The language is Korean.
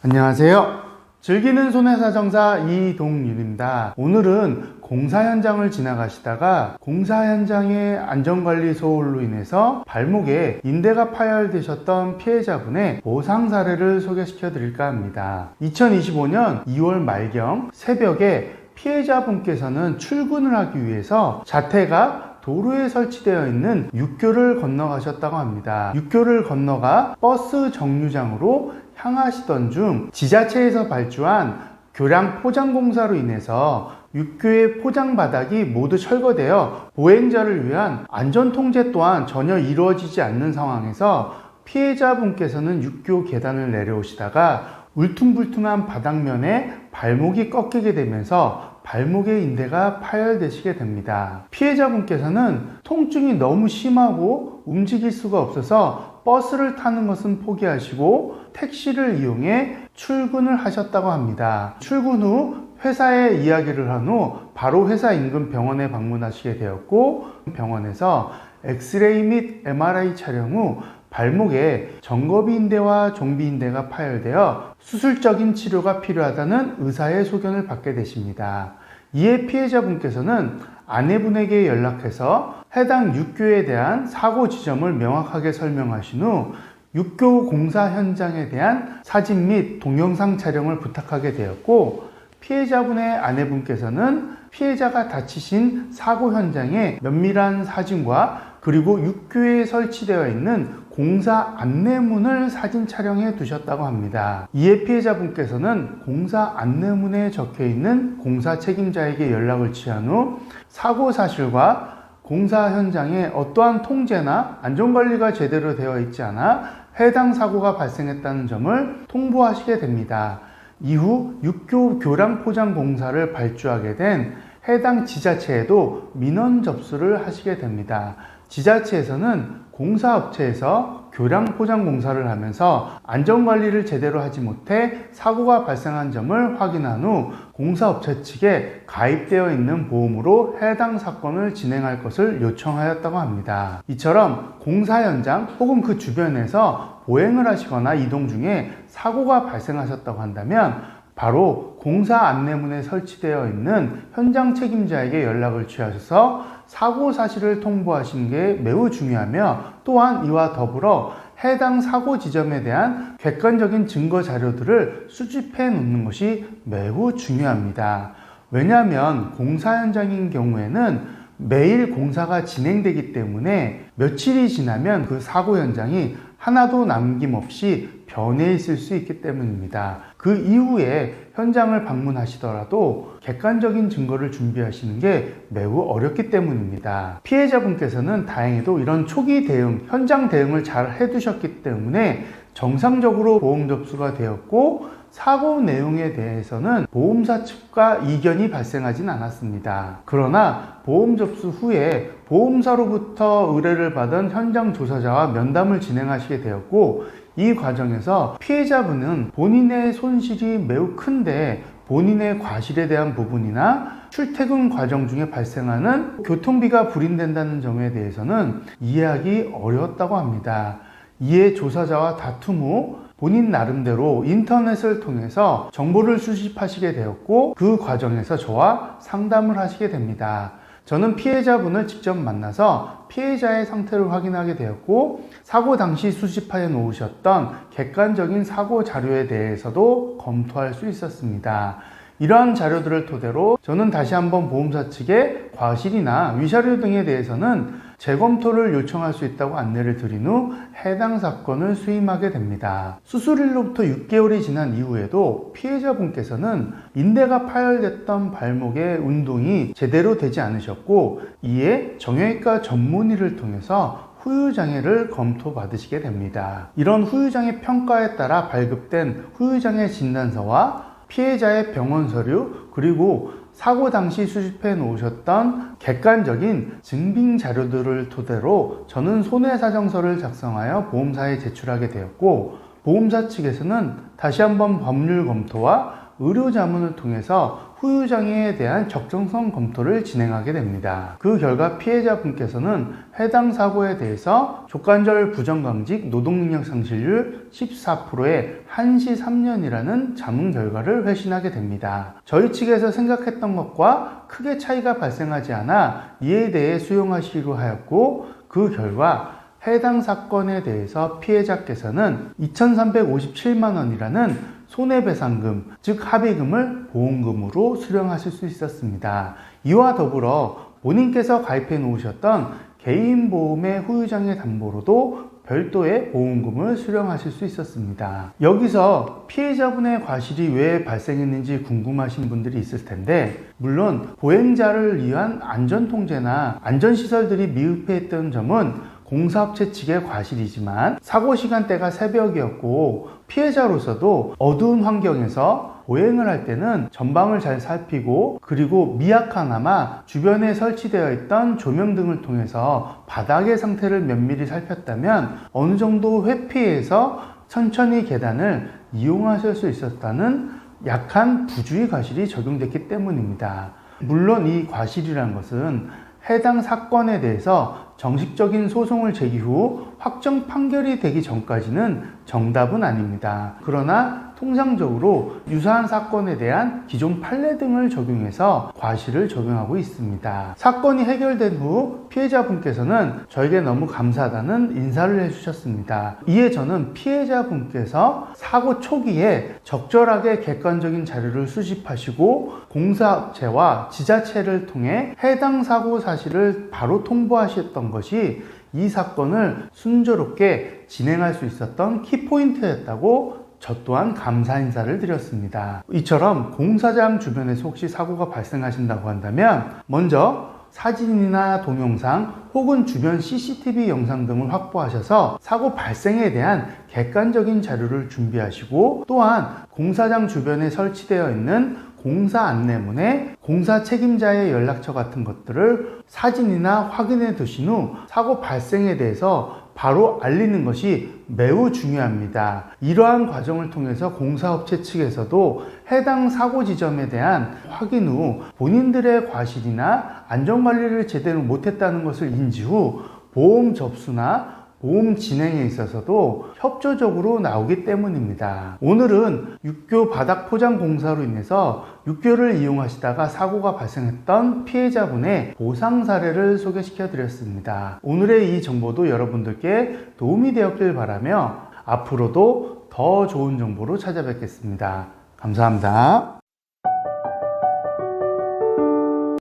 안녕하세요. 즐기는 손해사정사 이동윤입니다. 오늘은 공사 현장을 지나가시다가 공사 현장의 안전관리 소홀로 인해서 발목에 인대가 파열되셨던 피해자분의 보상 사례를 소개시켜 드릴까 합니다. 2025년 2월 말경 새벽에 피해자분께서는 출근을 하기 위해서 자택가 도로에 설치되어 있는 육교를 건너가셨다고 합니다. 육교를 건너가 버스 정류장으로 향하시던 중 지자체에서 발주한 교량 포장 공사로 인해서 육교의 포장 바닥이 모두 철거되어 보행자를 위한 안전 통제 또한 전혀 이루어지지 않는 상황에서 피해자분께서는 육교 계단을 내려오시다가 울퉁불퉁한 바닥면에 발목이 꺾이게 되면서 발목의 인대가 파열되시게 됩니다. 피해자분께서는 통증이 너무 심하고 움직일 수가 없어서 버스를 타는 것은 포기하시고 택시를 이용해 출근을 하셨다고 합니다. 출근 후 회사에 이야기를 한 후 바로 회사 인근 병원에 방문하시게 되었고, 병원에서 엑스레이 및 MRI 촬영 후 발목에 정거비인대와 종비인대가 파열되어 수술적인 치료가 필요하다는 의사의 소견을 받게 되십니다. 이에 피해자분께서는 아내분에게 연락해서 해당 육교에 대한 사고 지점을 명확하게 설명하신 후 육교 공사 현장에 대한 사진 및 동영상 촬영을 부탁하게 되었고, 피해자분의 아내분께서는 피해자가 다치신 사고 현장의 면밀한 사진과 그리고 육교에 설치되어 있는 공사 안내문을 사진 촬영해 두셨다고 합니다. 이에 피해자분께서는 공사 안내문에 적혀 있는 공사 책임자에게 연락을 취한 후 사고 사실과 공사 현장에 어떠한 통제나 안전관리가 제대로 되어 있지 않아 해당 사고가 발생했다는 점을 통보하시게 됩니다. 이후 육교 교량 포장 공사를 발주하게 된 해당 지자체에도 민원 접수를 하시게 됩니다. 지자체에서는 공사업체에서 교량 포장 공사를 하면서 안전관리를 제대로 하지 못해 사고가 발생한 점을 확인한 후 공사업체 측에 가입되어 있는 보험으로 해당 사건을 진행할 것을 요청하였다고 합니다. 이처럼 공사 현장 혹은 그 주변에서 보행을 하시거나 이동 중에 사고가 발생하셨다고 한다면 바로 공사 안내문에 설치되어 있는 현장 책임자에게 연락을 취하셔서 사고 사실을 통보하시는 게 매우 중요하며, 또한 이와 더불어 해당 사고 지점에 대한 객관적인 증거 자료들을 수집해 놓는 것이 매우 중요합니다. 왜냐하면 공사 현장인 경우에는 매일 공사가 진행되기 때문에 며칠이 지나면 그 사고 현장이 하나도 남김없이 변해 있을 수 있기 때문입니다. 그 이후에 현장을 방문하시더라도 객관적인 증거를 준비하시는 게 매우 어렵기 때문입니다. 피해자분께서는 다행히도 이런 초기 대응, 현장 대응을 잘 해두셨기 때문에 정상적으로 보험 접수가 되었고, 사고 내용에 대해서는 보험사 측과 이견이 발생하진 않았습니다. 그러나 보험 접수 후에 보험사로부터 의뢰를 받은 현장 조사자와 면담을 진행하시게 되었고, 이 과정에서 피해자분은 본인의 손실이 매우 큰데 본인의 과실에 대한 부분이나 출퇴근 과정 중에 발생하는 교통비가 불인된다는 점에 대해서는 이해하기 어려웠다고 합니다. 이에 조사자와 다툼 후 본인 나름대로 인터넷을 통해서 정보를 수집하시게 되었고, 그 과정에서 저와 상담을 하시게 됩니다. 저는 피해자분을 직접 만나서 피해자의 상태를 확인하게 되었고, 사고 당시 수집하여 놓으셨던 객관적인 사고 자료에 대해서도 검토할 수 있었습니다. 이러한 자료들을 토대로 저는 다시 한번 보험사 측에 과실이나 위자료 등에 대해서는 재검토를 요청할 수 있다고 안내를 드린 후 해당 사건을 수임하게 됩니다. 수술일로부터 6개월이 지난 이후에도 피해자분께서는 인대가 파열됐던 발목의 운동이 제대로 되지 않으셨고, 이에 정형외과 전문의를 통해서 후유장애를 검토받으시게 됩니다. 이런 후유장애 평가에 따라 발급된 후유장애 진단서와 피해자의 병원 서류, 그리고 사고 당시 수집해 놓으셨던 객관적인 증빙 자료들을 토대로 저는 손해사정서를 작성하여 보험사에 제출하게 되었고, 보험사 측에서는 다시 한번 법률 검토와 의료 자문을 통해서 후유장애에 대한 적정성 검토를 진행하게 됩니다. 그 결과 피해자분께서는 해당 사고에 대해서 족관절 부정강직 노동능력 상실률 14%의 한시 3년이라는 자문 결과를 회신하게 됩니다. 저희 측에서 생각했던 것과 크게 차이가 발생하지 않아 이에 대해 수용하시기로 하였고, 그 결과 해당 사건에 대해서 피해자께서는 2,357만 원이라는 손해배상금, 즉 합의금을 보험금으로 수령하실 수 있었습니다. 이와 더불어 본인께서 가입해 놓으셨던 개인보험의 후유장애 담보로도 별도의 보험금을 수령하실 수 있었습니다. 여기서 피해자분의 과실이 왜 발생했는지 궁금하신 분들이 있을 텐데, 물론 보행자를 위한 안전통제나 안전시설들이 미흡했던 점은 공사업체 측의 과실이지만, 사고 시간대가 새벽이었고 피해자로서도 어두운 환경에서 보행을 할 때는 전방을 잘 살피고, 그리고 미약하나마 주변에 설치되어 있던 조명 등을 통해서 바닥의 상태를 면밀히 살폈다면 어느 정도 회피해서 천천히 계단을 이용하실 수 있었다는 약한 부주의 과실이 적용됐기 때문입니다. 물론 이 과실이라는 것은 해당 사건에 대해서 정식적인 소송을 제기 후 확정 판결이 되기 전까지는 정답은 아닙니다. 그러나 통상적으로 유사한 사건에 대한 기존 판례 등을 적용해서 과실을 적용하고 있습니다. 사건이 해결된 후 피해자분께서는 저에게 너무 감사하다는 인사를 해주셨습니다. 이에 저는 피해자분께서 사고 초기에 적절하게 객관적인 자료를 수집하시고 공사업체와 지자체를 통해 해당 사고 사실을 바로 통보하셨던 것이 이 사건을 순조롭게 진행할 수 있었던 키포인트였다고 저 또한 감사 인사를 드렸습니다. 이처럼 공사장 주변에서 혹시 사고가 발생하신다고 한다면 먼저 사진이나 동영상 혹은 주변 CCTV 영상 등을 확보하셔서 사고 발생에 대한 객관적인 자료를 준비하시고, 또한 공사장 주변에 설치되어 있는 공사 안내문에 공사 책임자의 연락처 같은 것들을 사진이나 확인해 두신 후 사고 발생에 대해서 바로 알리는 것이 매우 중요합니다. 이러한 과정을 통해서 공사업체 측에서도 해당 사고 지점에 대한 확인 후 본인들의 과실이나 안전관리를 제대로 못했다는 것을 인지 후 보험 접수나 보험 진행에 있어서도 협조적으로 나오기 때문입니다. 오늘은 육교 바닥 포장 공사로 인해서 육교를 이용하시다가 사고가 발생했던 피해자분의 보상 사례를 소개시켜 드렸습니다. 오늘의 이 정보도 여러분들께 도움이 되었길 바라며 앞으로도 더 좋은 정보로 찾아뵙겠습니다. 감사합니다.